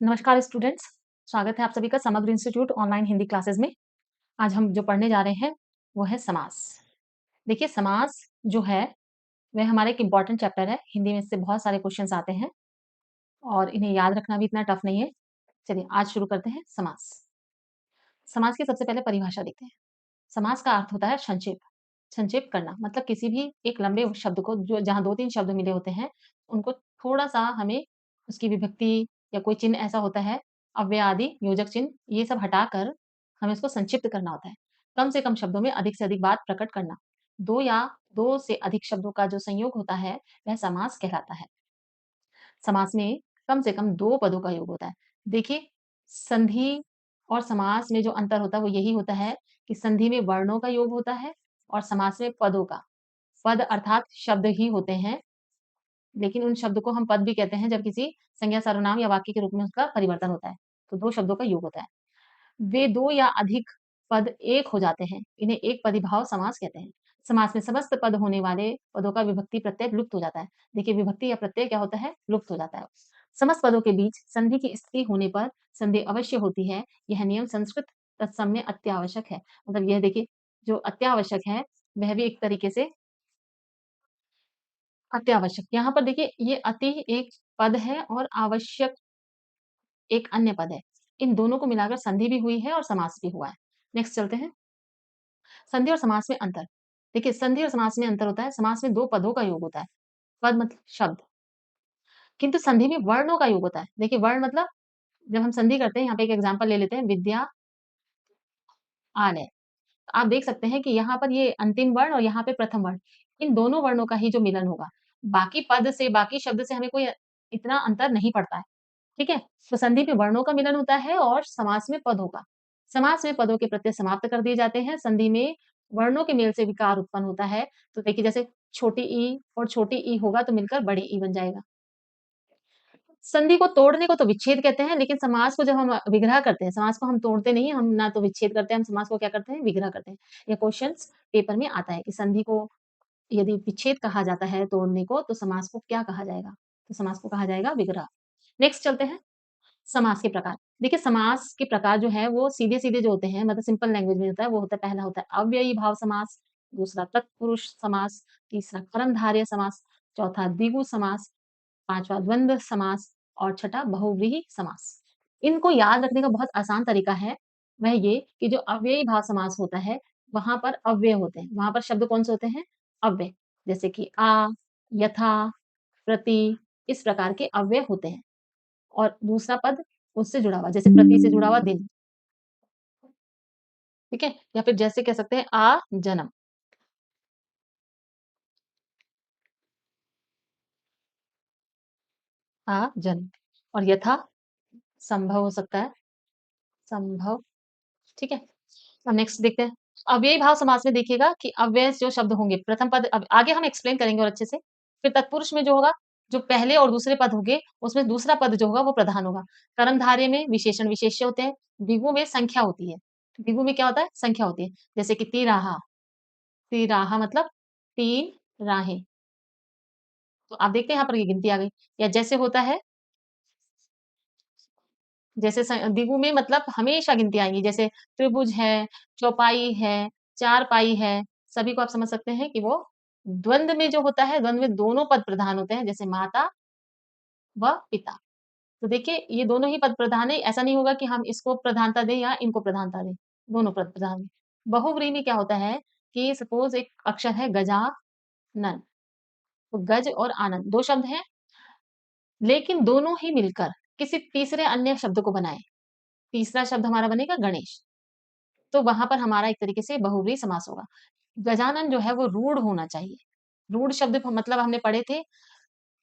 नमस्कार स्टूडेंट्स, स्वागत है आप सभी का समग्र इंस्टीट्यूट ऑनलाइन हिंदी क्लासेस में। आज हम जो पढ़ने जा रहे हैं वो है समास। देखिए समास जो है वह हमारा एक इम्पॉर्टेंट चैप्टर है। हिंदी में इससे बहुत सारे क्वेश्चंस आते हैं और इन्हें याद रखना भी इतना टफ नहीं है। चलिए आज शुरू करते हैं समास। समास की सबसे पहले परिभाषा देखते हैं। समास का अर्थ होता है संक्षेप, संक्षेप करना मतलब किसी भी एक लंबे शब्द को जो जहाँ 2-3 शब्द मिले होते हैं, उनको थोड़ा-सा हमें उसकी विभक्ति या कोई चिन्ह ऐसा होता है, अव्यय आदि, योजक चिन्ह ये सब हटाकर हमें उसको संक्षिप्त करना होता है। कम से कम शब्दों में अधिक से अधिक बात प्रकट करना। 2 या 2 से अधिक शब्दों का जो संयोग होता है, वह समास कहलाता है। समास में कम से कम 2 पदों का योग होता है। देखिए, संधि और समास में जो अंतर होता है वो यही होता है कि संधि में वर्णों का योग होता है और समास में पदों का। पद अर्थात शब्द ही होते हैं, लेकिन उन शब्द को हम पद भी कहते हैं जब किसी संज्ञा, सर्वनाम या वाक्य के रूप में उसका परिवर्तन होता है। तो 2 शब्दों का योग होता है। वे 2 या अधिक पद एक हो जाते हैं। इन्हें एक पदीभाव समास कहते हैं। समास में समस्त पद होने वाले पदों का विभक्ति प्रत्यय लुप्त हो जाता है। देखिए विभक्ति या प्रत्यय क्या होता है? लुप्त हो जाता है। समस्त पदों के बीच संधि की स्थिति होने पर संधि अवश्य होती है। यह नियम संस्कृत तत्सम में अत्यावश्यक है। मतलब यह देखिए जो अत्यावश्यक है, वह भी एक तरीके से अत्यावश्यक। यहाँ पर देखिए ये अति एक पद है और आवश्यक एक अन्य पद है। इन दोनों को मिलाकर संधि भी हुई है और समास भी हुआ है। नेक्स्ट चलते हैं। संधि और समास में अंतर। देखिए संधि और समास में अंतर होता है। समास में 2 पदों का योग होता है। पद मतलब शब्द, किंतु संधि में वर्णों का योग होता है। देखिए वर्ण मतलब जब हम संधि करते हैं, यहाँ पे एक एग्जांपल ले लेते हैं, विद्या आलय। आप देख सकते हैं कि यहाँ पर ये अंतिम वर्ण और यहाँ पे प्रथम वर्ण, इन दोनों वर्णों का ही जो मिलन होगा। बाकी पद से, बाकी शब्द से हमें कोई इतना अंतर नहीं पड़ता है। ठीक है? तो संधि में वर्णों का मिलन होता है और समास में पदों का। समास में पदों के प्रत्यय समाप्त कर दिए जाते हैं, संधि में वर्णों के मेल से विकार उत्पन्न होता है। तो देखिए जैसे छोटी ई और छोटी ई होगा तो मिलकर बड़ी ई बन जाएगा। संधि को तोड़ने को तो विच्छेद कहते हैं, लेकिन समास को जब हम विग्रह करते हैं, समास को हम तोड़ते नहीं, हम ना तो विच्छेद करते हैं, हम समास को क्या करते हैं? विग्रह करते हैं। ये क्वेश्चन्स पेपर में आता है कि संधि को यदि विच्छेद कहा जाता है तोड़ने को, तो समास को क्या कहा जाएगा? तो समास को कहा जाएगा विग्रह। नेक्स्ट चलते हैं। समास के प्रकार। देखिए समास के प्रकार जो है वो सीधे-सीधे जो होते हैं मतलब सिंपल लैंग्वेज में होता है वो होता है पहला होता है अव्ययी भाव समास, दूसरा तत्पुरुष समास, तीसरा कर्मधारय समास, चौथा द्विगु समास, पाँचवा द्वंद्व समास और छठा बहुव्रीहि समास। इनको याद रखने का बहुत आसान तरीका है, वह ये कि जो अव्ययी भाव समास होता है, वहाँ पर अव्यय होते हैं। वहाँ पर शब्द कौन-से होते हैं? अव्यय। जैसे कि यथा, प्रति इस प्रकार के अव्यय होते हैं। और दूसरा पद उससे जुड़ा हुआ, जैसे प्रति से जुड़ा हुआ दिन, ठीक है? या फिर जैसे कह सकते हैं जन्म, जन्म और यथा संभव हो सकता है, संभव, ठीक है? अब नेक्स्ट देखते हैं। अव्ययी भाव समास में देखिएगा कि अव्यय जो शब्द होंगे, प्रथम पद अब आगे हम एक्सप्लेन करेंगे और अच्छे से। फिर तत्पुरुष में जो होगा, जो पहले और दूसरे पद होंगे, उसमें दूसरा पद जो होगा वो प्रधान होगा। कर्मधारय में विशेषण विशेष्य होते हैं, द्विगु में संख्या होती है। द्विगु में क्या होता है? संख्या होती है। जैसे कि तिराहा, तिराहा मतलब 3 राहें। तो आप देखते हैं यहाँ पर ये गिनती आ गई। या जैसे होता है, जैसे द्विगु में मतलब हमेशा गिनती आएँगी, जैसे त्रिभुज है, चौपाई है, चारपाई है, सभी को आप समझ सकते हैं कि वो द्वंद में जो होता है, द्वंद में दोनों पद प्रधान होते हैं, जैसे माता व पिता। तो देखिए ये दोनों ही पद प्रधान है, ऐसा नहीं होगा कि हम इसको प्रधानता दें या इनको प्रधानता दें, दोनों पद प्रधान हैं। बहुव्रीहि में क्या होता है कि सपोज़ एक अक्षर है गजानन, तो गज और आनंद 2 शब्द हैं, लेकिन दोनों ही मिलकर किसी तीसरे अन्य शब्द को बनाएँ। तीसरा शब्द हमारा बनेगा गणेश, तो वहाँ पर हमारा एक तरीके से बहुव्रीहि समास होगा। गजानन जो है वो रूढ़ होना चाहिए। रूढ़ शब्द का मतलब हमने पढ़े थे,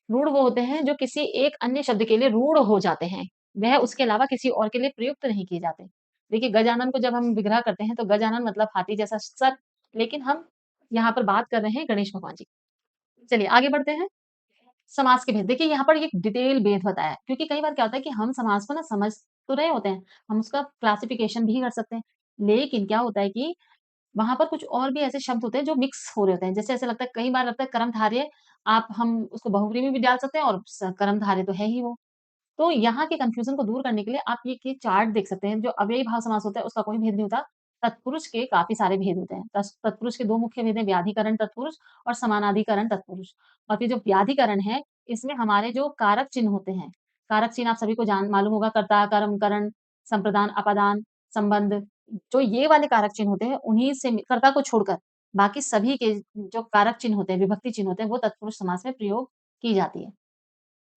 रूढ़ वो होते हैं जो किसी एक अन्य शब्द के लिए रूढ़ हो जाते हैं। वह उसके अलावा किसी और के लिए प्रयुक्त नहीं किए जाते। देखिए गजानन को जब हम विग्रह करते हैं तो गजानन मतलब हाथी जैसा सर, लेकिन हम यहाँ पर बात कर रहे हैं गणेश भगवान जी। चलिए आगे बढ़ते हैं। समास के भेद। देखिए यहाँ पर एक डिटेल भेद बताया है, क्योंकि कई बार क्या होता है कि हम समास को ना समझ तो रहे होते हैं, हम उसका क्लासिफिकेशन भी कर सकते हैं। लेकिन क्या होता है कि वहाँ पर कुछ और भी ऐसे शब्द होते हैं जो मिक्स हो रहे होते हैं। जैसे ऐसा लगता है कई बार लगता है कर्मधारय आप हम उसको बहुव्रीहि में भी डाल सकते हैं और कर्मधारय तो है ही वो। तो यहाँ के कन्फ्यूज़न को दूर करने के लिए आप ये चार्ट देख सकते हैं, जो अव्ययी भाव समास होता है उसका कोई भेद नहीं होता। तत्पुरुष के काफ़ी सारे भेद होते हैं। तत्पुरुष के 2 मुख्य भेद हैं, व्याधिकरण तत्पुरुष और समानाधिकरण तत्पुरुष। और फिर जो व्याधिकरण है, इसमें हमारे जो कारक चिन्ह होते हैं, कारक चिन्ह आप सभी को मालूम होगा, कर्ता, कर्म, करण, संप्रदान, अपादान, संबंध, जो ये वाले कारक चिन्ह होते हैं, उन्हीं से कर्ता को छोड़कर बाकी सभी के जो कारक चिन्ह होते हैं, विभक्ति चिन्ह होते हैं, वो तत्पुरुष समास में प्रयोग की जाती है।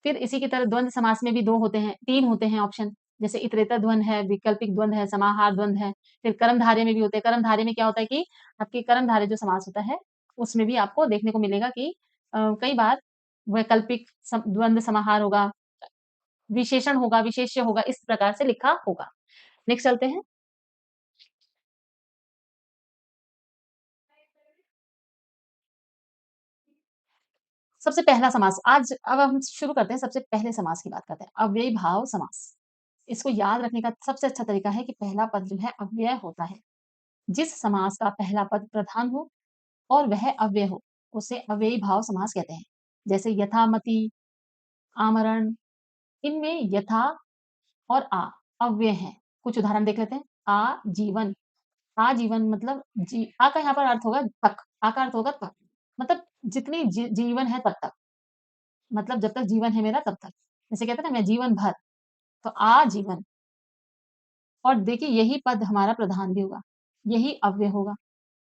फिर इसी की तरह द्वंद्व समास में भी 2 होते हैं, 3 होते हैं ऑप्शन, जैसे इतरेतर द्वंद्व है, वैकल्पिक द्वंद्व है, समाहार द्वंद्व है, फिर कर्मधारय में भी होते हैं। कर्मधारय में क्या होता है कि आपके कर्मधारय जो समास होता है, उसमें भी आपको देखने को मिलेगा कि कई बार वैकल्पिक द्वंद्व समाहार होगा, विशेषण होगा, विशेष्य होगा, इस प्रकार से लिखा होगा। नेक्स्ट चलते हैं। सबसे पहला समास अब हम शुरू करते हैं, सबसे पहले समास की बात करते हैं, अव्ययी भाव समास। इसको याद रखने का सबसे अच्छा तरीका है कि पहला पद जो है अव्यय होता है। जिस समास का पहला पद प्रधान हो और वह अव्यय हो, उसे अव्ययी भाव समास कहते हैं। जैसे यथामति, आमरण, इनमें यथा और अव्यय हैं। कुछ उदाहरण देख लेते हैं। आजीवन, आजीवन मतलब आ का यहाँ पर अर्थ होगा तक, आ का अर्थ होगा तक, मतलब जितनी जीवन है तब तक, मतलब जब तक जीवन है मेरा तब तक। जैसे कहते हैं ना मैं जीवन भर, तो आजीवन। और देखिए यही पद हमारा प्रधान भी होगा, यही अव्यय होगा।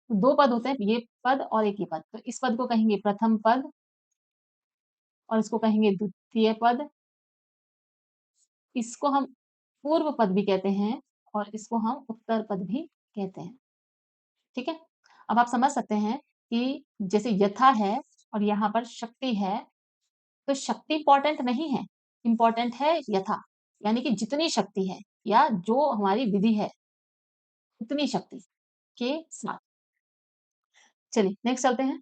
2 पद होते हैं, ये पद और एक ये पद। तो इस पद को कहेंगे प्रथम पद और इसको कहेंगे द्वितीय पद। इसको हम पूर्व पद भी कहते हैं और इसको हम उत्तर पद भी कहते हैं। ठीक है? अब आप समझ सकते हैं कि जैसे यथा है और यहाँ पर शक्ति है, तो शक्ति इम्पोर्टेंट नहीं है, इम्पोर्टेंट है यथा। यानी कि जितनी शक्ति है या जो हमारी विधि है, उतनी शक्ति के साथ। चलिए नेक्स्ट चलते हैं।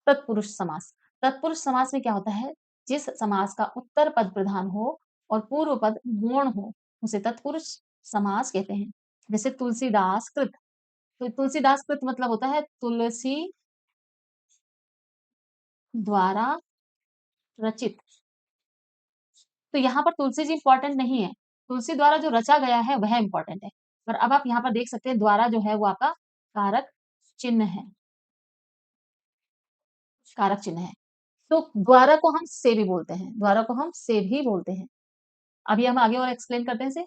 तत्पुरुष समास। तत्पुरुष समास में क्या होता है? जिस समास का उत्तर पद प्रधान हो और पूर्व पद गौण हो, उसे तत्पुरुष समास कहते हैं। जैसे तुलसीदास कृत, तो तुलसीदास कृत मतलब होता है तुलसी द्वारा रचित। तो यहाँ पर तुलसी जी इंपॉर्टेंट नहीं है, तुलसी द्वारा जो रचा गया है वह इंपॉर्टेंट है। पर अब आप यहाँ पर देख सकते हैं द्वारा जो है वो आपका कारक चिन्ह है, कारक चिन्ह है। तो द्वारा को हम से भी बोलते हैं, द्वारा को हम से भी बोलते हैं। अभी हम आगे और एक्सप्लेन करते हैं इसे।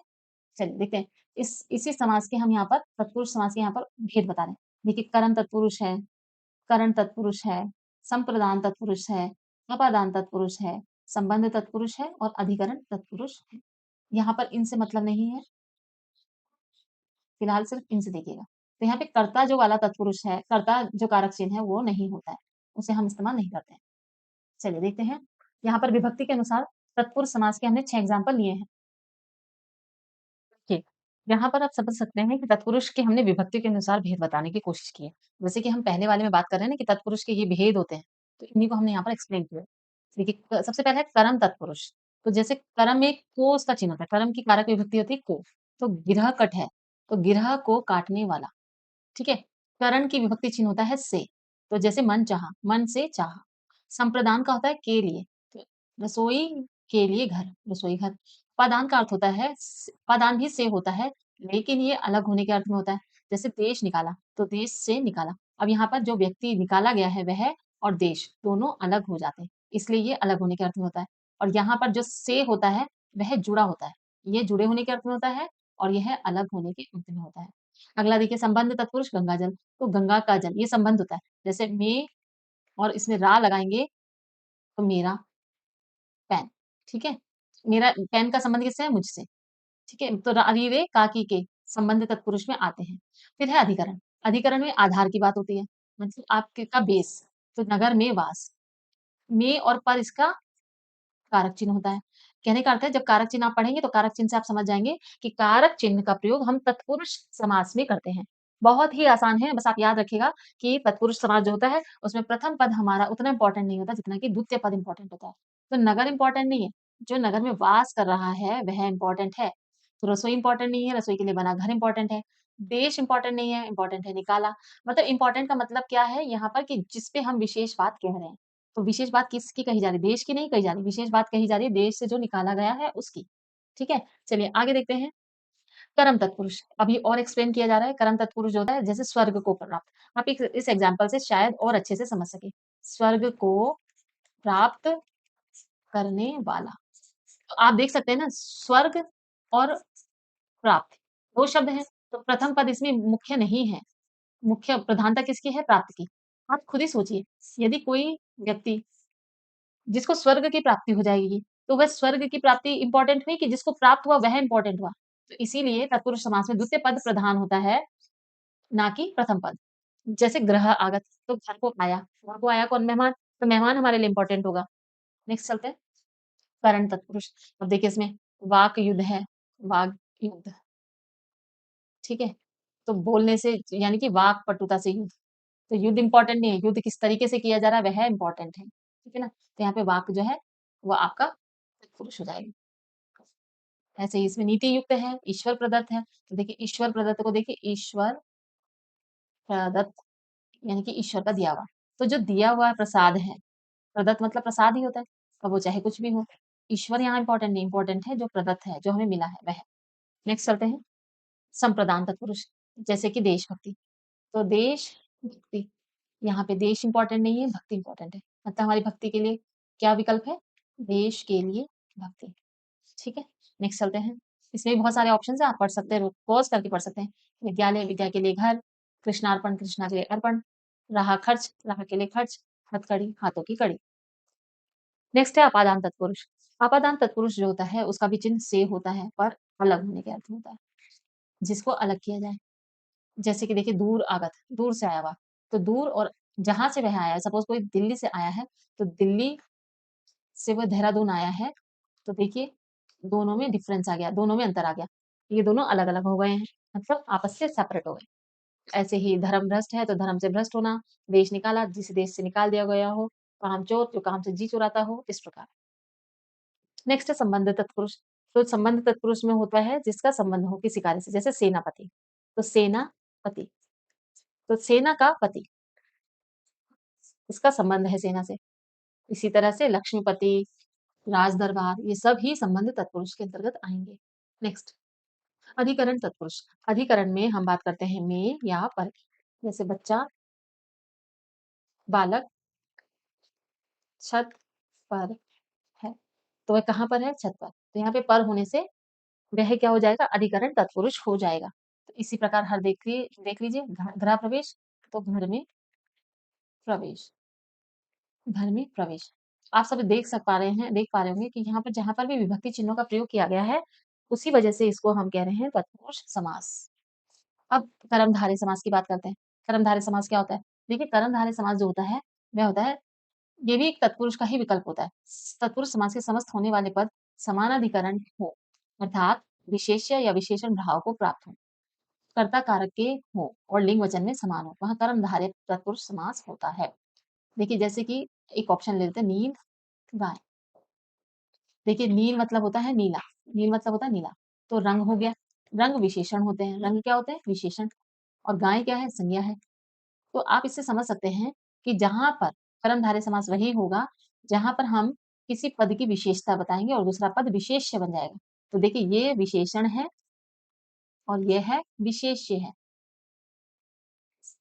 चलिए देखते हैं। इसी समास के हम यहाँ पर तत्पुरुष समास के यहाँ पर भेद बता रहे हैं। देखिए करण तत्पुरुष है, करण तत्पुरुष है, संप्रदान तत्पुरुष है, अपादान तत्पुरुष है, संबंध तत्पुरुष है और अधिकरण तत्पुरुष है। यहाँ पर इनसे मतलब नहीं है, फिलहाल सिर्फ इनसे देखिएगा। तो यहाँ पे कर्ता जो वाला तत्पुरुष है, कर्ता जो कारक चिन्ह है वो नहीं होता है, उसे हम इस्तेमाल नहीं करते हैं। चलिए देखते हैं। यहाँ पर विभक्ति के अनुसार तत्पुरुष समास के हमने 6 एग्जाम्पल लिए हैं। देखिए, यहाँ पर आप समझ सकते हैं कि तत्पुरुष के हमने विभक्ति के अनुसार भेद बताने की कोशिश की है। जैसे कि हम पहले वाले में बात कर रहे हैं ना कि तत्पुरुष के ये भेद होते हैं, तो इन्हीं को हमने यहाँ पर एक्सप्लेन किया है। देखिए सबसे पहले है कर्म तत्पुरुष। तो जैसे कर्म में को उसका चिन्ह होता है, कर्म की कारक विभक्ति होती है को। तो गिरह कट है, तो गिरह को काटने वाला, ठीक है? करण की विभक्ति चिन्ह होता है से। तो जैसे मन चाहा, मन से चाहा। संप्रदान का होता है के लिए, तो रसोई के लिए घर, रसोई घर। पदान का अर्थ होता है पदान भी से होता है, लेकिन ये अलग होने के अर्थ में होता है। जैसे देश निकाला, तो देश से निकाला। अब यहाँ पर जो व्यक्ति निकाला गया है वह और देश दोनों अलग हो जाते हैं, इसलिए ये अलग होने के अर्थ में होता है। और यहाँ पर जो से होता है वह जुड़ा होता है, ये जुड़े होने के अर्थ में होता है और यह अलग होने के अर्थ में होता है। अगला देखिए संबंध तत्पुरुष गंगा जल, तो गंगा का जल ये संबंध होता है। जैसे में और इसमें रा लगाएँगे तो मेरा पेन, ठीक है? मेरा पेन का संबंध किससे है? मुझसे, ठीक है? तो रा री रे का की के संबंध तत्पुरुष में आते हैं। फिर है अधिकरण, अधिकरण में आधार की बात होती है, मतलब आपके का बेस, तो नगर में वास, में और पर इसका कारक चिन्ह होता है। कहने का अर्थ है जब कारक चिन्ह आप पढ़ेंगे तो कारक चिन्ह से आप समझ जाएँगे कि कारक चिन्ह का प्रयोग हम तत्पुरुष समास में करते हैं। बहुत ही आसान है, बस आप याद रखिएगा कि तत्पुरुष समास जो होता है उसमें प्रथम पद हमारा उतना इम्पोर्टेंट नहीं होता जितना कि द्वितीय पद इम्पोर्टेंट होता है। तो नगर इम्पोर्टेंट नहीं है, जो नगर में वास कर रहा है वह इम्पोर्टेंट है। तो रसोई इम्पोर्टेंट नहीं है, रसोई के लिए बना घर इम्पोर्टेंट है। देश इम्पोर्टेंट नहीं है, इम्पोर्टेंट है निकाला। मतलब इम्पोर्टेंट का मतलब क्या है यहाँ पर कि जिस पे हम विशेष बात कह रहे हैं। तो विशेष बात किसकी कही जा रही है? देश की नहीं कही जा रही, विशेष बात कही जा रही है देश से जो निकाला गया है उसकी। ठीक है? चलिए आगे देखते हैं। कर्म तत्पुरुष, अभी और एक्सप्लेन किया जा रहा है। कर्म तत्पुरुष जो होता है जैसे स्वर्ग को प्राप्त, आप एक इस एग्जांपल से शायद और अच्छे से समझ सकें। स्वर्ग को प्राप्त करने वाला। तो आप देख सकते हैं ना स्वर्ग और प्राप्त, 2 शब्द हैं, तो प्रथम पद इसमें मुख्य नहीं है। मुख्य प्रधानता किसकी है? प्राप्त की। आप खुद ही सोचिए, यदि कोई व्यक्ति जिसको स्वर्ग की प्राप्ति हो जाएगी, तो वह स्वर्ग की प्राप्ति इम्पोर्टेंट हुई कि जिसको प्राप्त हुआ वह इम्पोर्टेंट हुआ। तो इसीलिए तत्पुरुष समास में द्वितीय पद प्रधान होता है, ना कि प्रथम पद। जैसे गृह आगत, तो घर को आया कौन? मेहमान, तो मेहमान हमारे लिए इम्पोर्टेंट होगा। नेक्स्ट चलते हैं, करण तत्पुरुष। अब देखिए इसमें वाक युद्ध है, वाग युद्ध, ठीक है? तो बोलने से यानी कि वाक पटुता से युद्ध। तो युद्ध इम्पोर्टेंट नहीं है, युद्ध किस तरीके से किया जा रहा है वह इम्पोर्टेंट है, ठीक है ना? तो यहाँ पे वाक जो है वो आपका तत्पुरुष हो जाएगा। ऐसे ही इसमें नीति युक्त है, ईश्वर प्रदत्त है, तो देखिए ईश्वर प्रदत्त को देखिए ईश्वर प्रदत्त यानी कि ईश्वर का दिया हुआ। तो जो दिया हुआ प्रसाद है, प्रदत्त मतलब प्रसाद ही होता है, अब वो चाहे कुछ भी हो। ईश्वर यहाँ इम्पोर्टेंट नहीं, इम्पोर्टेंट है जो प्रदत्त है, जो हमें मिला है वह। नेक्स्ट चलते हैं, संप्रदान तत्पुरुष, जैसे कि देशभक्ति। तो देशभक्ति, यहाँ पे देश इम्पोर्टेंट नहीं है, भक्ति इम्पोर्टेंट है। मतलब हमारी भक्ति के लिए क्या विकल्प है? देश के लिए भक्ति। ठीक है? नेक्स्ट चलते हैं। इसमें भी बहुत सारे ऑप्शंस हैं, आप पढ़ सकते हैं, पॉज़ करके पढ़ सकते हैं। विद्यालय, विद्या के लिए घर, कृष्णार्पण, कृष्णा के लिए अर्पण, राह खर्च, राह के लिए खर्च, हथकड़ी, हाथों की कड़ी। नेक्स्ट है अपादान तत्पुरुष। अपादान तत्पुरुष जो होता है उसका भी चिन्ह से होता है, पर अलग होने के अर्थ में होता है, जिसको अलग किया जाए। जैसे कि देखिए दूर आगत, दूर से आया हुआ, तो दूर और जहाँ से वह आया है, सपोज़ कोई दिल्ली से आया है, तो दिल्ली से वह देहरादून आया है, तो देखिए दोनों में डिफरेंस आ गया, दोनों में अंतर आ गया। ये दोनों अलग-अलग हो गए हैं, मतलब आपस से सेपरेट हो गए। ऐसे ही धर्म भ्रष्ट है, तो धर्म से भ्रष्ट होना, देश निकाला, जिस देश से निकाल दिया गया हो, कामचोर जो काम से जी चुराता हो, इस प्रकार। नेक्स्ट है संबंध तत्पुरुष। तो संबंध तत्पुरुष में होता है जिसका संबंध हो किसी कार्य से, जैसे सेनापति, तो सेनापति, तो सेना का पति, इसका संबंध है सेना से। इसी तरह से लक्ष्मीपति, राज-दरबार, ये सब ही संबंध तत्पुरुष के अंतर्गत आएँगे। नेक्स्ट, अधिकरण तत्पुरुष। अधिकरण में हम बात करते हैं में या पर की। जैसे बच्चा, बालक छत पर है, तो वह कहाँ पर है? छत पर। तो यहाँ पे पर होने से वह क्या हो जाएगा? अधिकरण तत्पुरुष हो जाएगा। तो इसी प्रकार हर देख लीजिए गृह प्रवेश, तो घर में प्रवेश, घर में प्रवेश। आप सब देख पा रहे होंगे कि यहाँ पर जहाँ पर भी विभक्ति चिन्हों का प्रयोग किया गया है, उसी वजह से इसको हम कह रहे हैं तत्पुरुष समास। अब कर्मधारय समास की बात करते हैं। कर्मधारय समास क्या होता है? देखिए कर्मधारय समास जो होता है, वह होता है, ये भी एक तत्पुरुष का ही विकल्प होता है। तत्पुरुष समास के समस्त होने वाले पद समानाधिकरण हो, अर्थात विशेष्य या विशेषण भाव को प्राप्त हो, कर्ता कारक के हो और लिंग वचन में समान हो, वहाँ कर्मधारय तत्पुरुष समास होता है। देखिए जैसे कि एक ऑप्शन ले लेते हैं, नील गाय। देखिए नील मतलब होता है नीला, नील मतलब होता है नीला, तो रंग हो गया। रंग विशेषण होते हैं, रंग क्या होते हैं? विशेषण। और गाय क्या है? संज्ञा है। तो आप इससे समझ सकते हैं कि जहाँ पर कर्मधारय समास वही होगा, जहाँ पर हम किसी पद की विशेषता बताएँगे और दूसरा पद विशेष्य बन जाएगा। तो देखिए ये विशेषण है और ये है विशेष्य है,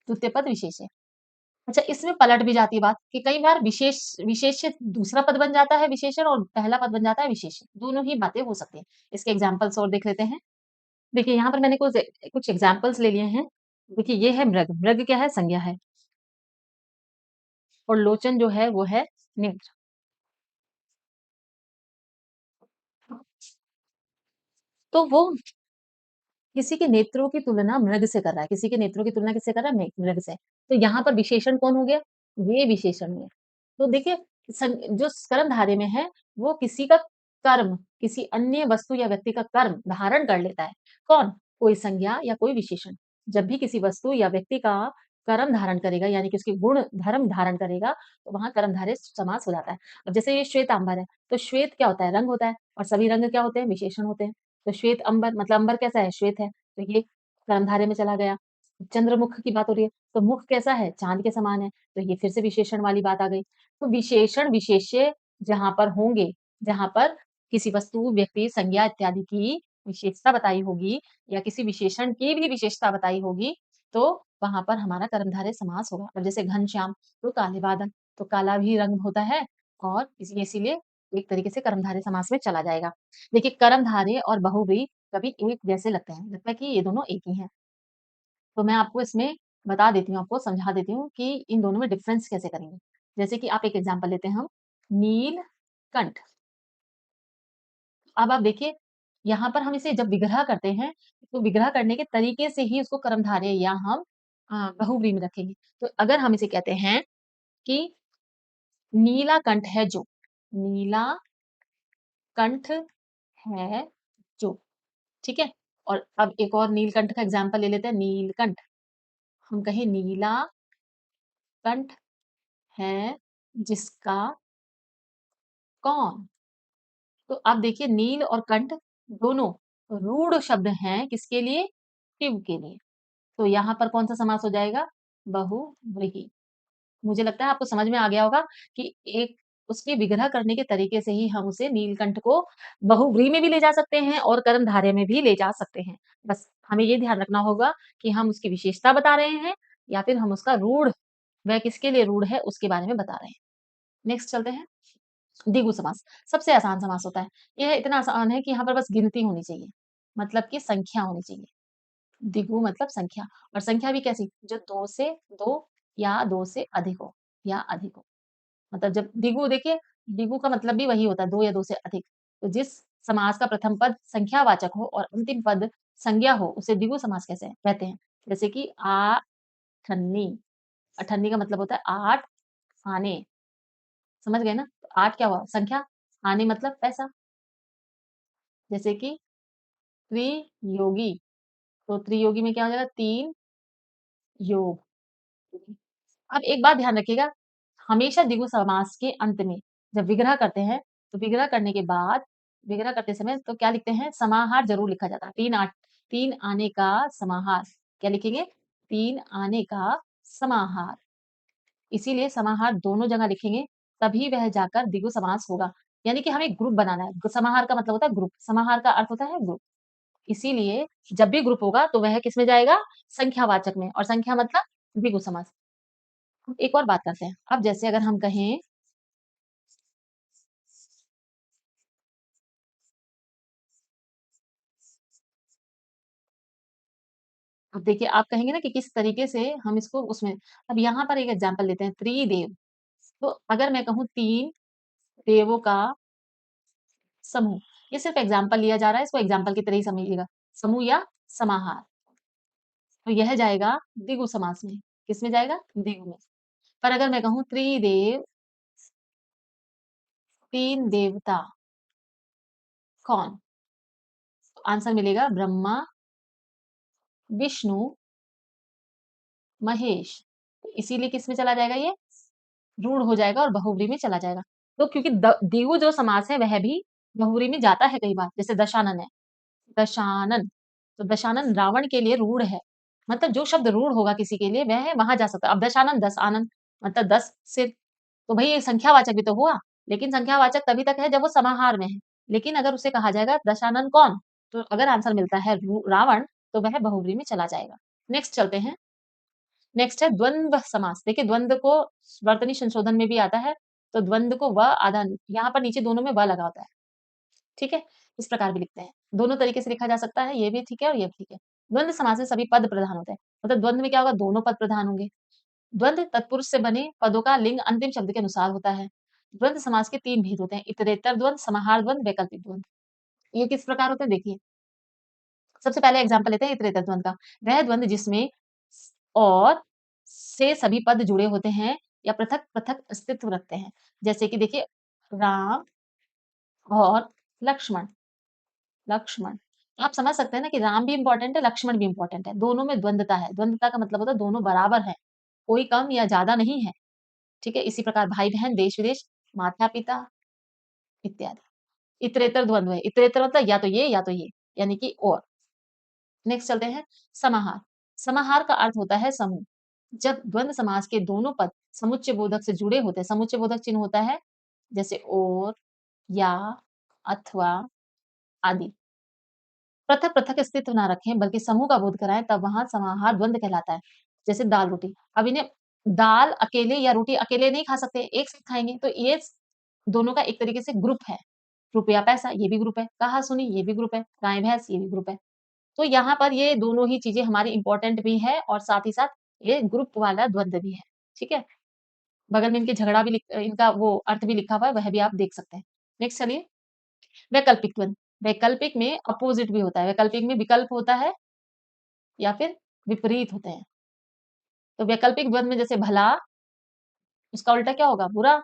द्वितीय पद विशेष्य। अच्छा इसमें पलट भी जाती है बात कि कई बार विशेष्य दूसरा पद बन जाता है विशेषण और पहला पद बन जाता है विशेष्य, दोनों ही बातें हो सकती हैं। इसके एग्ज़ाम्पल्स और देख लेते हैं। देखिए यहाँ पर मैंने कुछ एग्ज़ाम्पल्स ले लिए हैं। देखिए ये है मृग, मृग क्या है? संज्ञा है और लोचन जो है वो है नेत्र। तो वो किसी के नेत्रों की तुलना मृग से कर रहा है, किसी के नेत्रों की तुलना किससे कर रहा है? मृग से। तो यहाँ पर विशेषण कौन हो गया? ये विशेषण हो गया। तो देखिए जो कर्मधारय में है, वो किसी का कर्म, किसी अन्य वस्तु या व्यक्ति का कर्म धारण कर लेता है। कौन? कोई संज्ञा या कोई विशेषण। जब भी किसी वस्तु या व्यक्ति का कर्म धारण करेगा, यानी कि उसके गुण धर्म धारण करेगा, तो वहाँ कर्मधारय समास हो जाता है। अब जैसे ये श्वेतांबर है, तो श्वेत क्या होता है? रंग होता है और सभी रंग क्या होते हैं? विशेषण होते हैं। तो श्वेत अंबर मतलब अंबर कैसा है? श्वेत है, तो ये कर्मधारय में चला गया। चंद्रमुख की बात हो रही है, तो मुख कैसा है? चाँद के समान है, तो ये फिर से विशेषण वाली बात आ गई। तो विशेषण, विशेष्य जहाँ पर होंगे, जहाँ पर किसी वस्तु, व्यक्ति, संज्ञा इत्यादि की विशेषता बताई होगी या किसी विशेषण की भी विशेषता बताई होगी, तो वहाँ पर हमारा कर्मधारय समास होगा। अब जैसे घनश्याम, तो काले बादल, तो काला भी रंग होता है और इसीलिए एक तरीके से कर्मधारय समास में चला जाएगा। देखिए, कर्मधारय और बहुव्रीहि कभी एक जैसे लगते हैं, लगता है कि ये दोनों एक ही हैं। तो मैं आपको इसमें बता देती हूँ, आपको समझा देती हूँ कि इन दोनों में डिफरेंस कैसे करेंगे। जैसे कि आप एक एग्ज़ाम्पल लेते हैं हम, नीलकंठ। अब आप देखिए, यहाँ पर हम इसे जब विग्रह करते हैं, तो विग्रह करने के तरीके से ही उसको कर्मधारय या हम बहुव्रीहि में रखेंगे। तो अगर हम इसे कहते हैं कि नीला कंठ है जो, नीला कंठ है जो, ठीक है? और अब एक और नीलकंठ का एग्ज़ाम्पल ले लेते हैं, नीलकंठ। हम कहें नीला कंठ है जिसका कौन? तो आप देखिए, नील और कंठ दोनों रूढ़ शब्द हैं किसके लिए? शिव के लिए। तो यहाँ पर कौन-सा समास हो जाएगा? बहुव्रीहि। मुझे लगता है आपको समझ में आ गया होगा कि एक उसके विग्रह करने के तरीके से ही हम उसे नीलकंठ को बहुव्रीहि में भी ले जा सकते हैं और कर्मधारय में भी ले जा सकते हैं। बस हमें ये ध्यान रखना होगा कि हम उसकी विशेषता बता रहे हैं या फिर हम उसका रूढ़, वह किसके लिए रूढ़ है उसके बारे में बता रहे हैं। नेक्स्ट चलते हैं, द्विगु समास। सबसे आसान समास होता है। यह इतना आसान है कि यहाँ पर बस गिनती होनी चाहिए, मतलब कि संख्या होनी चाहिए। द्विगु मतलब संख्या, और संख्या भी कैसी? जो 2 से 2 या 2 से अधिक हो या अधिक हो। मतलब जब द्विगु देखिए, द्विगु का मतलब भी वही होता है, 2 या 2 से अधिक। तो जिस समास का प्रथम पद संख्यावाचक हो और अंतिम पद संज्ञा हो, उसे द्विगु समास कैसे कहते हैं? जैसे कि आठन्नी। अठन्नी का मतलब होता है 8 आने। समझ गए ना? तो 8 क्या हुआ? संख्या, आने मतलब पैसा। जैसे कि त्रियोगी, तो त्रियोगी में क्या हो जाएगा? 3 योग। अब एक बात ध्यान रखिएगा, हमेशा द्विगु समास के अंत में जब विग्रह करते हैं, तो विग्रह करने के बाद, विग्रह करते समय तो क्या लिखते हैं? समाहार ज़रूर लिखा जाता है। 3 आने का समाहार। क्या लिखेंगे? 3 आने का समाहार। इसीलिए समाहार दोनों जगह लिखेंगे, तभी वह जाकर द्विगु समास होगा। यानी कि हमें ग्रुप बनाना है। समाहार का मतलब होता है ग्रुप, समाहार का अर्थ होता है ग्रुप। इसीलिए जब भी ग्रुप होगा तो वह किसमें जाएगा? संख्यावाचक में, और संख्या मतलब द्विगु समास। अब एक और बात करते हैं। अब जैसे अगर हम कहें, अब देखिए आप कहेंगे ना कि किस तरीके से हम इसको उसमें, अब यहाँ पर एक एग्जांपल लेते हैं, त्रिदेव। तो अगर मैं कहूँ 3 देवों का समूह, ये सिर्फ एग्जांपल लिया जा रहा है, इसको एग्जांपल की तरह ही समझिएगा। समूह या समाहार, तो यह जाएगा द्विगु समास में। किसमें जाएगा? द्विगु में। पर अगर मैं कहूँ त्रिदेव, 3 देवता कौन? तो आंसर मिलेगा ब्रह्मा, विष्णु, महेश। तो इसीलिए किसमें चला जाएगा ये? रूढ़ हो जाएगा और बहुव्रीहि में चला जाएगा। तो क्योंकि द्विगु जो समास है वह भी बहुव्रीहि में जाता है कई बार, जैसे दशानन है, दशानन। तो दशानन रावण के लिए रूढ़ है। मतलब जो शब्द रूढ़ होगा किसी के लिए वह वहां जा सकता है। अब दशानन 10 आनन, मतलब 10 सिर। तो भई ये संख्यावाचक भी तो हुआ, लेकिन संख्यावाचक तभी तक है जब वो समाहार में है। लेकिन अगर उसे कहा जाएगा दशानन कौन? तो अगर आंसर मिलता है रावण, तो वह बहुव्रीहि में चला जाएगा। नेक्स्ट चलते हैं। नेक्स्ट है द्वंद्व समास। देखिए, द्वंद्व को वर्तनी संशोधन में भी आता है, तो द्वंद्व को व आधा यहाँ पर नीचे दोनों में व लगा होता है, ठीक है? इस प्रकार भी लिखते हैं। दोनों तरीके से लिखा जा सकता है, ये भी ठीक है और ये भी ठीक है। द्वंद्व समास में सभी पद प्रधान होते हैं। मतलब द्वंद्व में क्या होगा? दोनों पद प्रधान होंगे। द्वंद्व तत्पुरुष से बने पदों का लिंग अंतिम शब्द के अनुसार होता है। द्वंद्व समास के 3 भेद होते हैं, इतरेतर द्वंद्व, समाहार द्वंद्व, वैकल्पिक द्वंद्व। ये किस प्रकार होते हैं देखिए। सबसे पहले एग्जाम्पल लेते हैं इतरेतर द्वंद्व का। वह द्वंद्व जिसमें और से सभी पद जुड़े होते हैं या पृथक-पृथक अस्तित्व रखते हैं। जैसे कि देखिए, राम और लक्ष्मण, लक्ष्मण। आप समझ सकते हैं ना कि राम भी इम्पोर्टेंट है, लक्ष्मण भी इम्पोर्टेंट है। दोनों में द्वंद्वता है। द्वंद्वता का मतलब होता है दोनों बराबर हैं, कोई कम या ज़्यादा नहीं है। ठीक है? इसी प्रकार भाई-बहन, देश-विदेश, माता-पिता इत्यादि। इतरेतर द्वंद्व है। इतरेतर मतलब या तो ये, यानी कि और। नेक्स्ट चलते हैं समाहार। समाहार का अर्थ होता है समूह। जब द्वंद्व समास के दोनों पद समुच्चय बोधक से जुड़े होते हैं, समुच्चय बोधक चिन्ह होता है जैसे और, या, अथवा आदि। पृथक-पृथक अस्तित्व ना रखें बल्कि समूह का बोध कराएँ, तब वहाँ समाहार द्वंद्व कहलाता है। जैसे दाल-रोटी, अब इन्हें दाल अकेले या रोटी अकेले नहीं खा सकते, एक साथ खाएँगे, तो ये दोनों का एक तरीके से ग्रुप है। रुपया-पैसा ये भी ग्रुप है, कहा-सुनी ये भी ग्रुप है, गाय-भैंस ये भी ग्रुप है। तो यहाँ पर ये दोनों ही चीज़ें हमारी इम्पोर्टेंट भी है और साथ ही साथ ये ग्रुप वाला द्वंद्व भी है। ठीक है? बगल में इनके झगड़ा भी इनका वो अर्थ भी लिखा हुआ है, वह भी आप देख सकते हैं। नेक्स्ट चलिए, वैकल्पिक द्वंद्व। वैकल्पिक में अपोज़िट भी होता है, वैकल्पिक में विकल्प होता है या फिर विपरीत होते हैं। तो वैकल्पिक द्वंद्व में जैसे भला, उसका उल्टा क्या होगा? बुरा।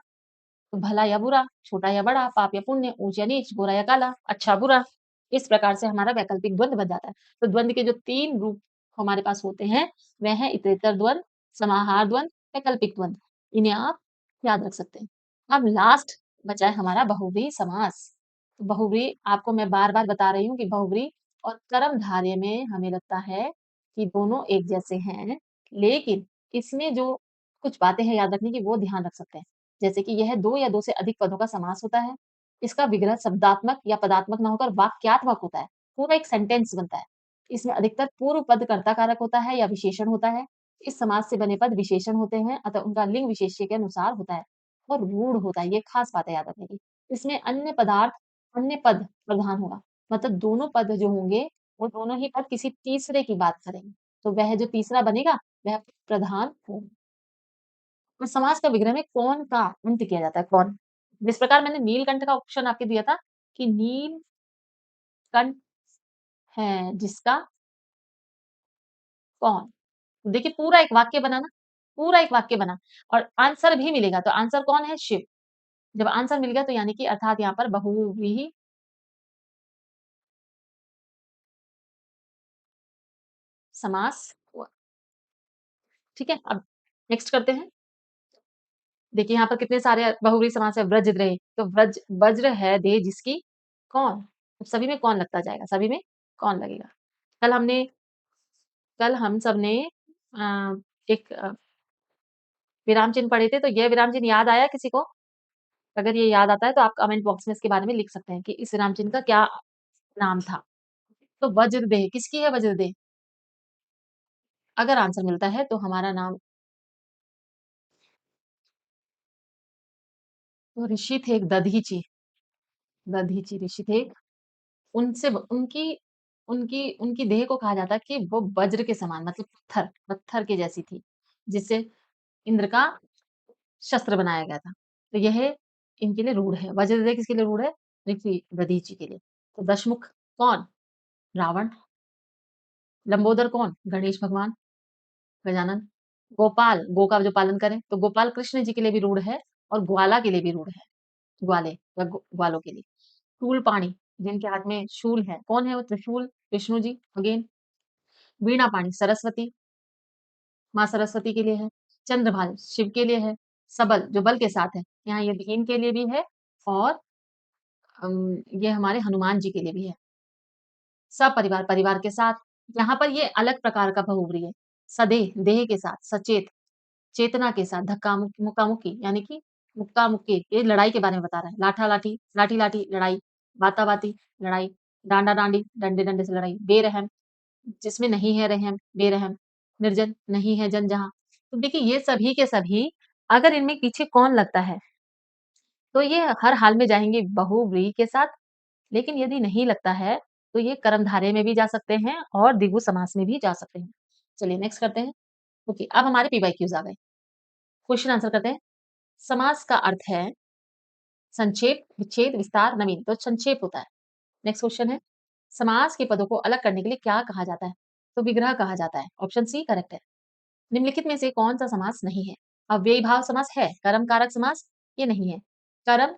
तो भला या बुरा, छोटा या बड़ा, पाप या पुण्य, ऊँच या नीच, गोरा या काला, अच्छा बुरा। इस प्रकार से हमारा वैकल्पिक द्वंद्व बन जाता है। तो द्वंद्व के जो 3 रूप हमारे पास होते हैं, वह हैं इतरेतर द्वंद्व, समाहार द्वंद्व, वैकल्पिक द्वंद्व। इन्हें आप याद रख सकते हैं। अब लास्ट बचा है हमारा बहुव्रीहि समास। बहुव्रीहि आपको मैं बार-बार बता रही हूँ कि बहुव्रीहि और कर्मधारय में हमें लगता है कि दोनों एक जैसे हैं, लेकिन इसमें जो कुछ बातें हैं याद रखने की, वो ध्यान रख सकते हैं। जैसे कि यह 2 या 2 से अधिक पदों का समास होता है। इसका विग्रह शब्दात्मक या पदात्मक ना होकर वाक्यात्मक होता है। पूरा एक सेंटेंस बनता है। इसमें अधिकतर पूर्व पद कर्ता कारक होता है या विशेषण होता है। इस समास से बने पद विशेषण होते हैं, अतः उनका लिंग विशेष्य के अनुसार होता है और रूढ़ होता है। ये खास बात है याद रखने की। इसमें अन्य पद प्रधान होगा। मतलब दोनों पद जो होंगे, वो दोनों ही पद किसी तीसरे की बात करेंगे। तो वह जो तीसरा बनेगा, वह प्रधान होगा। और समास का विग्रह में कौन का अंत किया जाता है, कौन। जिस प्रकार मैंने नीलकंठ का ऑप्शन आपको दिया था कि नीलकंठ है जिसका कौन। तो देखिए पूरा एक वाक्य बना ना, पूरा एक वाक्य बना और आंसर भी मिलेगा। तो आंसर कौन है? शिव। जब आंसर मिल गया तो यानी कि अर्थात यहाँ पर बहुव्रीहि समास हुआ। ठीक है? अब नेक्स्ट करते हैं। देखिए यहाँ पर कितने सारे बहुव्रीहि समास है। व्रजद्रेह, तो वज्र है देह जिसकी कौन। अब सभी में कौन लगता जाएगा, सभी में कौन लगेगा। कल हमने कल हम सब ने अ, एक विराम चिन्ह पढ़े थे, तो ये विराम चिन्ह याद आया किसी को? अगर ये याद आता है तो आप कमेंट बॉक्स में इसके बारे में लिख सकते हैं कि इस विराम चिन्ह का क्या नाम था। तो वज्रदेह किसकी है वज्रदेह? अगर आंसर मिलता है तो हमारा नाम तो ऋषि थे एक दधीची ऋषि थे एक। उनसे उनकी उनकी उनकी देह को कहा जाता है कि वो वज्र के समान मतलब पत्थर के जैसी थी, जिससे इंद्र का शस्त्र बनाया गया था। तो यह इनके लिए रूढ़ है। वज्रदेह किसके लिए रूढ़ है? ऋषि दधीचि के लिए। तो दशमुख कौन? रावण। लंबोदर कौन? गणेश भगवान, गजानन। गोपाल, गो का जो पालन करें, तो गोपाल कृष्ण जी के लिए भी रूढ़ है और ग्वाला के लिए भी रूढ़ है। ग्वाले या ग्वालों के लिए। शूलपाणी, जिनके हाथ में शूल है, कौन है वो? त्रिशूल, विष्णु जी अगेन। वीणापाणी सरस्वती, माँ सरस्वती के लिए है। चंद्रभाल शिव के लिए है। सबल जो बल के साथ है, यहाँ ये भीम के लिए भी है और ये हमारे हनुमान जी के लिए भी है। सपरिवार परिवार के साथ, यहाँ पर ये अलग प्रकार का बहुव्रीहि है। सदेह देह के साथ, सचेत चेतना के साथ, मुक्का-मुक्की यानी कि मुक्का-मुक्की, ये लड़ाई के बारे में बता रहा है। लाठा-लाठी, लाठी-लाठी लड़ाई, बाता-बाती लड़ाई, डांडा-डांडी, डंडे-डंडे से लड़ाई, बेरहम जिसमें नहीं है रहम, बेरहम, निर्जन नहीं है जन जहाँ। तो देखिए ये सभी के सभी अगर इनमें पीछे कौन लगता है, तो ये हर हाल में जाएँगे बहुव्रीहि के साथ, लेकिन यदि नहीं लगता है, तो ये कर्मधारय में भी जा सकते हैं और द्विगु समास में भी जा सकते हैं। चलिए नेक्स्ट करते हैं। ओके, अब हमारे पीवाईक्यूज़ आ गए। क्वेश्चन आंसर करते हैं। समास का अर्थ है संक्षेप, विच्छेद, विस्तार, नवीन। तो संक्षेप होता है। नेक्स्ट क्वेश्चन है, समास के पदों को अलग करने के लिए क्या कहा जाता है? तो विग्रह कहा जाता है। ऑप्शन सी करेक्ट है। निम्नलिखित में से कौन सा समास नहीं है? अव्ययी भाव समास है, कर्म कारक समास ये नहीं है। कर्म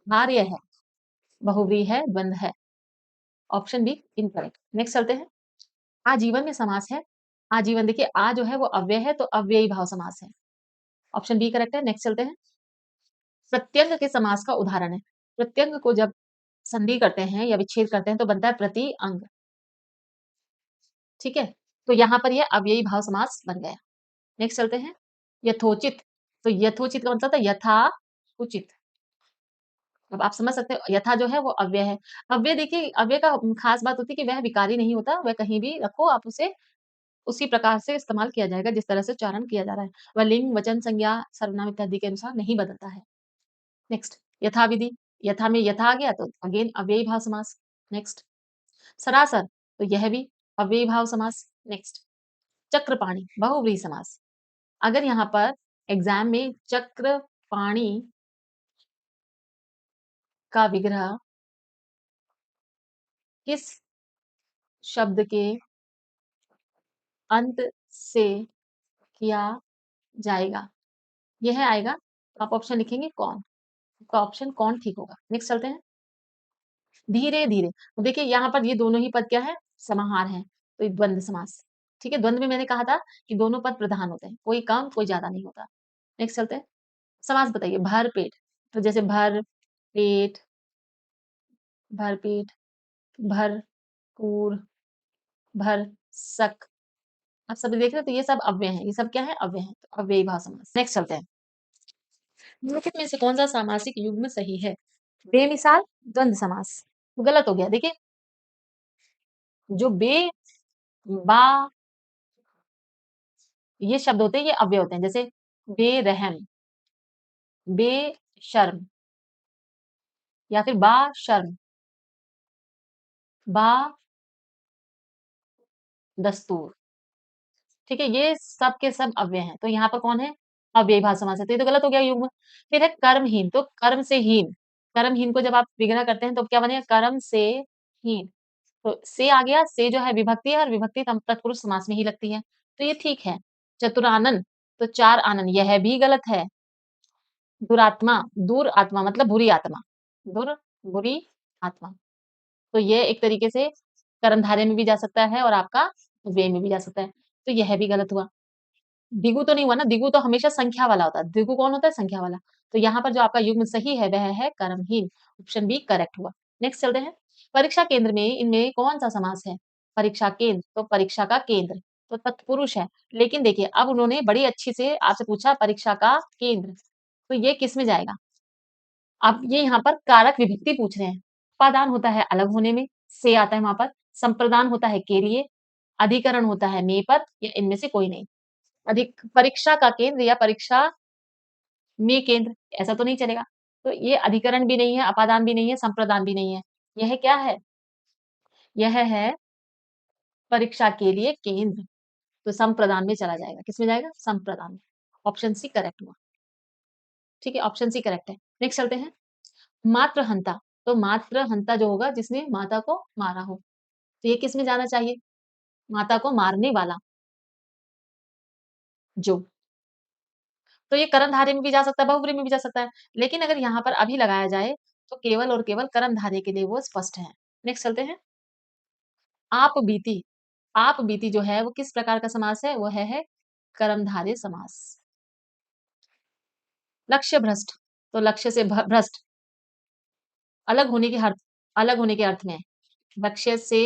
कार्य है, बहुव्रीहि है, द्वंद्व है। Option be incorrect. नेक्स्ट चलते हैं। आजीवन में समास है। आजीवन देखिए आ जो है वो अव्यय है तो अव्ययी भाव समास है। ऑप्शन बी करेक्ट है। नेक्स्ट चलते हैं। प्रत्यंग के समास का उदाहरण है। प्रत्यंग को जब संधि करते हैं या विच्छेद करते हैं तो बनता है प्रति अंग। ठीक है? तो यहाँ पर ये अव्ययी भाव समास बन गया। नेक्स्ट चलते हैं, यथोचित। तो यथोचित का मतलब था यथा उचित। अब आप समझ सकते हो यथा जो है वो अव्यय है। अव्यय देखिए, अव्यय का खास बात होती है कि वह विकारी नहीं होता, वह कहीं भी रखो आप उसे उसी प्रकार से इस्तेमाल किया जाएगा जिस तरह से उच्चारण किया जा रहा है। वह लिंग, वचन, संज्ञा, सर्वनाम इत्यादि के अनुसार नहीं बदलता है। नेक्स्ट, यथाविधि। यथा में यथा आ गया तो अगेन अव्ययी भाव समास। नेक्स्ट, सरासर, तो यह भी अव्ययी भाव समास। नेक्स्ट, चक्रपाणी, बहुव्रीहि समास। अगर यहाँ पर एग्जाम में चक्रपाणी का विग्रह किस शब्द के अंत से किया जाएगा, यह आएगा, तो आप ऑप्शन लिखेंगे कौन। तो ऑप्शन कौन ठीक होगा। नेक्स्ट चलते हैं, धीरे धीरे। तो देखिए यहाँ पर ये दोनों ही पद क्या है, समाहार है, तो ये द्वंद्व समास। ठीक है, द्वंद्व में मैंने कहा था कि दोनों पद प्रधान होते हैं, कोई कम कोई ज्यादा नहीं होता। नेक्स्ट चलते हैं, समास बताइए, भर पेट। तो जैसे भर पेट, भर पेट, भर पूर, भर सक। आप सभी देख रहे हो, तो ये सब अव्यय हैं, ये सब क्या है, अव्यय हैं, तो अव्ययी भाव समास। नेक्स्ट चलते हैं, निम्नलिखित में से कौन सा सामासिक युग्म सही है। बेमिसाल द्वंद्व समास, तो गलत हो गया। देखिए जो बे, बा, ये शब्द होते हैं, ये अव्यय होते हैं। जैसे बेरहम, बेशर्म, या फिर बाशर्म, बा दस्तूर। ठीक है, ये सब के सब अव्यय हैं, तो यहाँ पर कौन है, अव्ययी भाव समास है, तो ये तो गलत हो गया युग्म। फिर है कर्महीन, तो कर्म से हीन। कर्महीन को जब आप विग्रह करते हैं तो क्या बनेगा, कर्म से हीन। तो से आ गया, से जो है विभक्ति है, और विभक्ति तत्पुरुष समास में ही लगती है, तो ये ठीक है। चतुरानन, तो चार आनन, यह भी गलत है। दुरात्मा, दूर आत्मा मतलब बुरी आत्मा, दूर, बुरी आत्मा, तो ये एक तरीके से कर्मधारय में भी जा सकता है और आपका व्यय में भी जा सकता है, तो यह भी गलत हुआ। दिगु तो नहीं हुआ ना, दिगु तो हमेशा संख्या वाला होता है, दिगु कौन होता है, संख्या वाला। तो यहाँ पर जो आपका युग्म सही है वह है कर्महीन, ऑप्शन बी करेक्ट हुआ। नेक्स्ट चलते हैं, परीक्षा केंद्र में इनमें कौन सा समास है। परीक्षा केंद्र, तो परीक्षा का केंद्र तो तत्पुरुष है, लेकिन देखिए अब उन्होंने बड़ी अच्छी से आपसे पूछा परीक्षा का केंद्र, तो ये किस में जाएगा। अब ये यहाँ पर कारक विभक्ति पूछ रहे हैं। उपादान होता है अलग होने में, से आता है वहां पर, संप्रदान होता है के लिए, अधिकरण होता है में पर, या इनमें से कोई नहीं। अधिक परीक्षा का केंद्र या परीक्षा में केंद्र, ऐसा तो नहीं चलेगा। तो ये अधिकरण भी नहीं है, अपादान भी नहीं है, संप्रदान भी नहीं है। यह क्या है, यह है परीक्षा के लिए केंद्र, तो संप्रदान में चला जाएगा। किसमें जाएगा, संप्रदान में। ऑप्शन सी करेक्ट हुआ। ठीक है, ऑप्शन सी करेक्ट है। नेक्स्ट चलते हैं, मातृहंता। तो मातृहंता जो होगा जिसने माता को मारा हो, तो ये किसमें जाना चाहिए, माता को मारने वाला जो। तो ये कर्णधारय में भी जा सकता है, बहुव्रीहि में भी जा सकता है, लेकिन अगर यहाँ पर अभी लगाया जाए तो केवल और केवल कर्णधारय के लिए वो स्पष्ट है। नेक्स्ट चलते हैं, आप बीती। आप बीती जो है वो किस प्रकार का समास है, वो है कर्मधारय समास। लक्ष्य भ्रष्ट, तो लक्ष्य से भ्रष्ट, अलग होने के अर्थ, अलग होने के अर्थ में। लक्ष्य से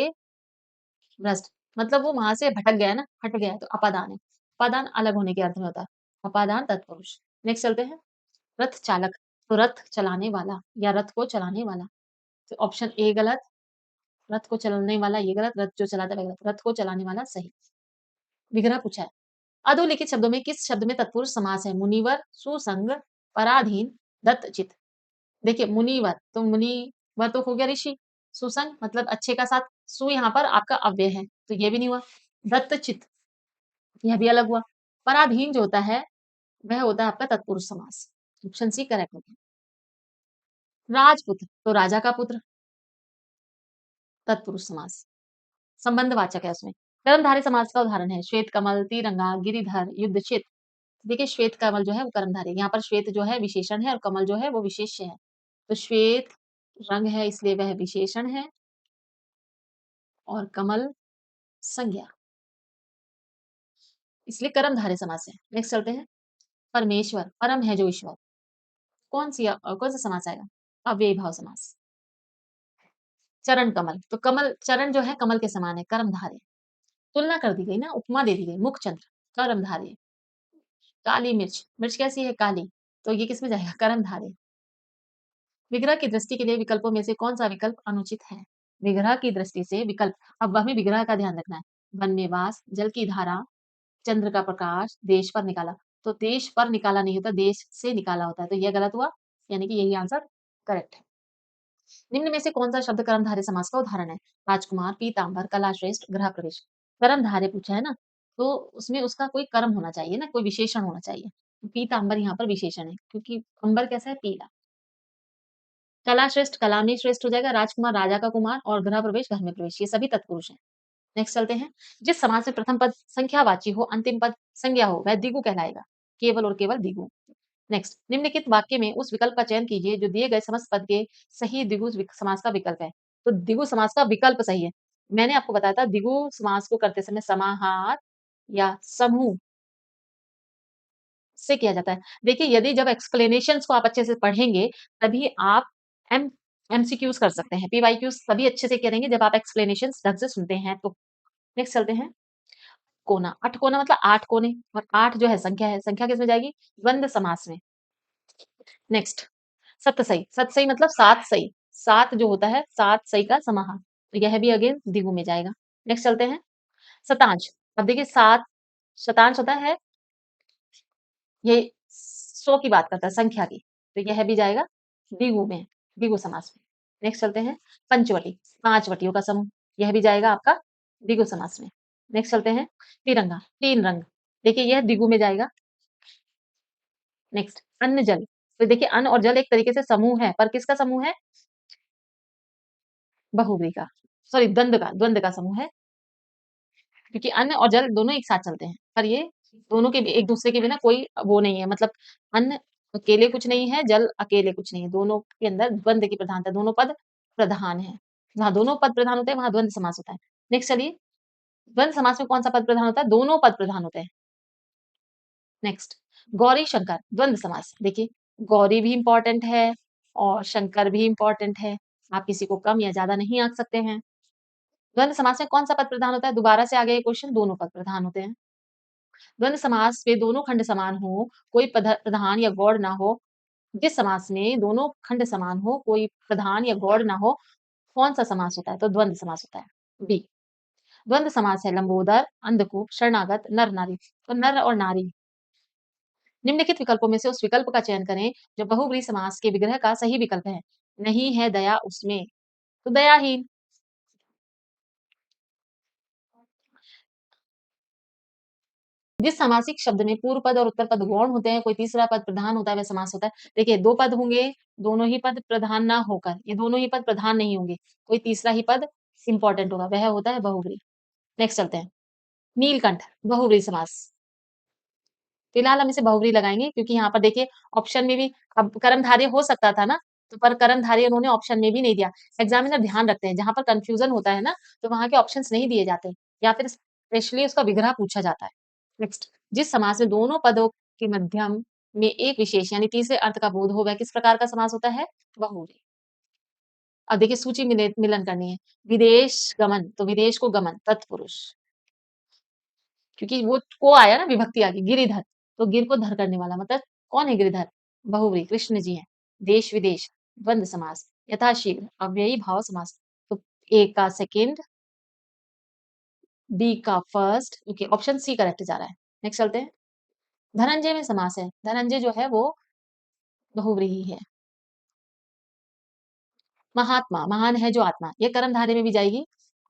भ्रष्ट मतलब वो वहां से भटक गया ना, हट गया, तो अपादान है। अपादान अलग होने के अर्थ में होता है, अपादान तत्पुरुष। नेक्स्ट चलते हैं, रथ चालक, तो रथ चलाने वाला या रथ को चलाने वाला, तो ऑप्शन ए गलत। रथ को चलाने वाला ये गलत, रथ जो चलाता है गलत, रथ को चलाने वाला सही। विग्रह पूछा है, अधोलिखित शब्दों में किस शब्द में तत्पुरुष समास है। मुनिवर, सुसंग, पराधीन, दत्तचित। देखिए मुनिवर, तो मुनिवर तो हो गया ऋषि, सुसंग मतलब अच्छे का साथ, सु यहाँ पर आपका अव्यय है, तो ये भी नहीं हुआ। दत्तचित, यह भी अलग हुआ। पराधीन जो होता है वह होता है आपका तत्पुरुष समास, ऑप्शन सी करेक्ट होगा। राजपुत्र, तो राजा का पुत्र, तत्पुरुष समास, संबंधवाचक है उसमें। कर्मधारय समास का उदाहरण है श्वेत कमल, तिरंगा, गिरिधर, युद्ध क्षेत्र। देखिए श्वेत कमल जो है वो कर्मधारय, यहाँ पर श्वेत जो है विशेषण है और कमल जो है वो विशेष्य है, तो श्वेत रंग है इसलिए वह विशेषण है और कमल संज्ञा, इसलिए कर्मधारय समास है। नेक्स्ट चलते हैं, परमेश्वर, परम है जो ईश्वर, कौन सा समास आएगा, अव्ययी भाव समास। चरण कमल, तो कमल चरण जो है कमल के समान है, कर्मधारय। तुलना कर दी गई ना, उपमा दे दी गई, मुखचंद्र, कर्मधारय, काली मिर्च, मिर्च कैसी है? काली, तो ये किसमें जाएगा? कर्मधारय। विग्रह की दृष्टि के लिए विकल्पों में से कौन-सा विकल्प अनुचित है? विग्रह की दृष्टि से विकल्प, अब हमें विग्रह का ध्यान रखना है। वन में वास, जल की धारा, चंद्र का प्रकाश, देश पर निकाला। तो देश पर निकाला नहीं होता, देश से निकाला होता है, तो ये गलत हुआ, यानी कि यही आंसर करेक्ट है। निम्न में से कौन-सा शब्द कर्मधारय समास का उदाहरण है? राजकुमार, पीताम्बर, कलाश्रेष्ठ, गृह प्रवेश। कर्मधारय पूछा है ना, तो उसमें उसका कोई कर्म होना चाहिए ना, कोई विशेषण होना चाहिए। पीताम्बर यहाँ पर विशेषण है, क्योंकि अंबर कैसा है? पीला। कला श्रेष्ठ कला में श्रेष्ठ हो जाएगा, राजकुमार राजा का कुमार और गृह प्रवेश घर में प्रवेश, ये सभी तत्पुरुष हैं। नेक्स्ट चलते हैं। जिस समास में प्रथम पद संख्यावाची हो, अंतिम पद संज्ञा हो, वह द्विगु कहलाएगा। केवल और केवल द्विगु। नेक्स्ट, निम्नलिखित वाक्य में उस विकल्प का चयन कीजिए जो दिए गए समस्त पद के सही द्विगु समास का विकल्प है। तो द्विगु समास का विकल्प सही है। मैंने आपको बताया था द्विगु समास को करते समय समाहार या समूह से किया जाता है। देखिए, यदि जब एक्सप्लेनेशंस को आप अच्छे से पढ़ेंगे, तभी आप एम एमसीक्यूज़ कर सकते हैं। पीवाईक्यूज़ तभी अच्छे से करेंगे जब आप एक्सप्लेनेशंस ढंग से सुनते हैं तो। नेक्स्ट चलते हैं। कोना, अठकोना मतलब 8 कोने और 8 जो है संख्या है। संख्या किसमें जाएगी? द्वंद्व समास में। नेक्स्ट, सतसई, सतसई मतलब 7 सही। 7 जो होता है 7 सही का समाहार। तो यह भी अगेन द्विगु में जाएगा। नेक्स्ट चलते हैं। शतांश, अब देखिए 7 शतांश होता है ये 100 की बात करता है, संख्या की, तो यह भी जाएगा द्विगु में, द्विगु समास में। नेक्स्ट चलते हैं। पंचवटी, 5 वटियों का समूह, यह भी जाएगा आपका द्विगु समास में। नेक्स्ट चलते हैं। तिरंगा, 3 रंग, देखिए यह द्विगु में जाएगा। नेक्स्ट, अन्न जल, तो देखिए अन्न और जल एक तरीके से समूह है, पर किसका समूह है? बहुव्रीहि का, सॉरी द्वंद्व का समूह है, क्योंकि अन्न और जल दोनों एक साथ चलते हैं, पर ये दोनों के एक दूसरे के बिना कोई वो नहीं है, मतलब अन्न अकेले कुछ नहीं है, जल अकेले कुछ नहीं है, दोनों के अंदर द्वंद्व की प्रधानता, दोनों पद प्रधान है। जहाँ दोनों पद प्रधान होते हैं, वहाँ द्वंद्व समास होता है। नेक्स्ट चलिए, द्वंद्व समास में कौन-सा पद प्रधान होता है? दोनों पद प्रधान होते हैं। नेक्स्ट, गौरी शंकर द्वंद्व समास, देखिए गौरी भी इम्पोर्टेंट है और शंकर भी इम्पोर्टेंट है। आप किसी को कम या ज़्यादा नहीं आँक सकते हैं। द्वंद्व समास में कौन-सा पद प्रधान होता है? दोबारा से आ गया ये क्वेश्चन, दोनों पद प्रधान होते हैं। द्वंद्व समास में दोनों खंड समान हो, कोई प्रधान या गौड़ ना हो, जिस समास में दोनों खंड समान हो, कोई प्रधान या गौड़ ना हो, कौन-सा समास होता है? तो द्वंद्व समास होता है। बी, द्वंद्व समास है लंबोदर, अंधकूप, शरणागत, नर-नारी। तो नर और नारी, निम्नलिखित विकल्पों में से उस विकल्प का चयन करें जो बहुव्रीहि समास के विग्रह का सही विकल्प है। नहीं है दया उसमें, तो दयाहीन। जिस सामासिक शब्द में पूर्व पद और उत्तर पद गौण होते हैं, कोई तीसरा पद प्रधान होता है, वह समास होता है। देखिए 2 पद होंगे, दोनों ही पद प्रधान ना होकर, ये दोनों ही पद प्रधान नहीं होंगे, कोई तीसरा ही पद इम्पोर्टेंट होगा, वह होता है बहुव्रीहि। नेक्स्ट चलते हैं। नीलकंठ, बहुव्रीहि समास। फिलहाल हम इसे बहुव्रीहि लगाएँगे क्योंकि यहाँ पर देखिए ऑप्शन में भी अब कर्मधारय हो सकता था ना, तो पर कर्मधारय उन्होंने ऑप्शन में भी नहीं दिया। एग्ज़ामिनर ध्यान रखते हैं, जहाँ पर कन्फ्यूज़न होता है ना, तो वहाँ के ऑप्शंस नहीं दिए जाते या फिर स्पेशली उसका विग्रह पूछा जाता है। नेक्स्ट, जिस समास में दोनों पदों के मध्यम में एक विशेष यानी तीसरे अर्थ का बोध हो, वह किस प्रकार का समास होता है? बहुव्रीहि। अब देखिए सूची मिलन करनी है। विदेश गमन, तो विदेश को गमन, तत्पुरुष। क्योंकि वो को आया ना विभक्ति आ गई, गिरिधर, तो गिर को धर करने वाला मतलब कौन है गिरिधर? बहुव्रीहि, कृष्ण जी हैं। देश-विदेश, द्वंद्व समास, यथाशीघ्र, अव्ययी भाव समास। तो ए का सेकंड, बी का first, okay option C correct जा रहा है। नेक्स्ट चलते हैं। धनंजय में समास है। धनंजय जो है वो बहुव्रीहि है। महात्मा, महान है जो आत्मा, ये कर्मधारय में भी जाएगी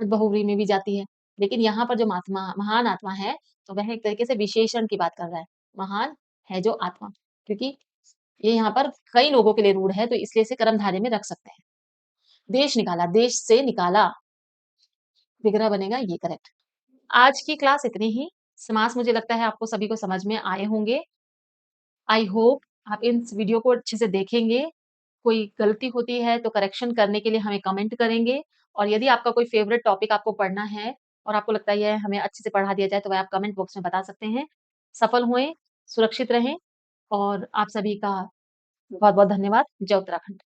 और बहुव्रीहि में भी जाती है। लेकिन यहाँ पर जो महात्मा महान आत्मा है, तो वह एक तरीके से विशेषण की बात कर रहा है। महान है जो आत्मा, क्योंकि ये यहाँ पर कई लोगों के लिए रूढ़ है, तो इसलिए इसे कर्मधारय में रख सकते हैं। देश निकाला, देश से निकाला, विग्रह बनेगा ये करेक्ट। आज की क्लास इतनी ही। समास मुझे लगता है आपको सभी को समझ में आए होंगे। आई होप आप इस वीडियो को अच्छे से देखेंगे। कोई गलती होती है तो करेक्शन करने के लिए हमें कमेंट करेंगे और यदि आपका कोई फ़ेवरेट टॉपिक आपको पढ़ना है और आपको लगता है ये हमें अच्छे से पढ़ा दिया जाए, तो वह आप कमेंट बॉक्स में बता सकते हैं। सफल हुए, सुरक्षित रहें और आप सभी का बहुत-बहुत धन्यवाद। जय उत्तराखंड।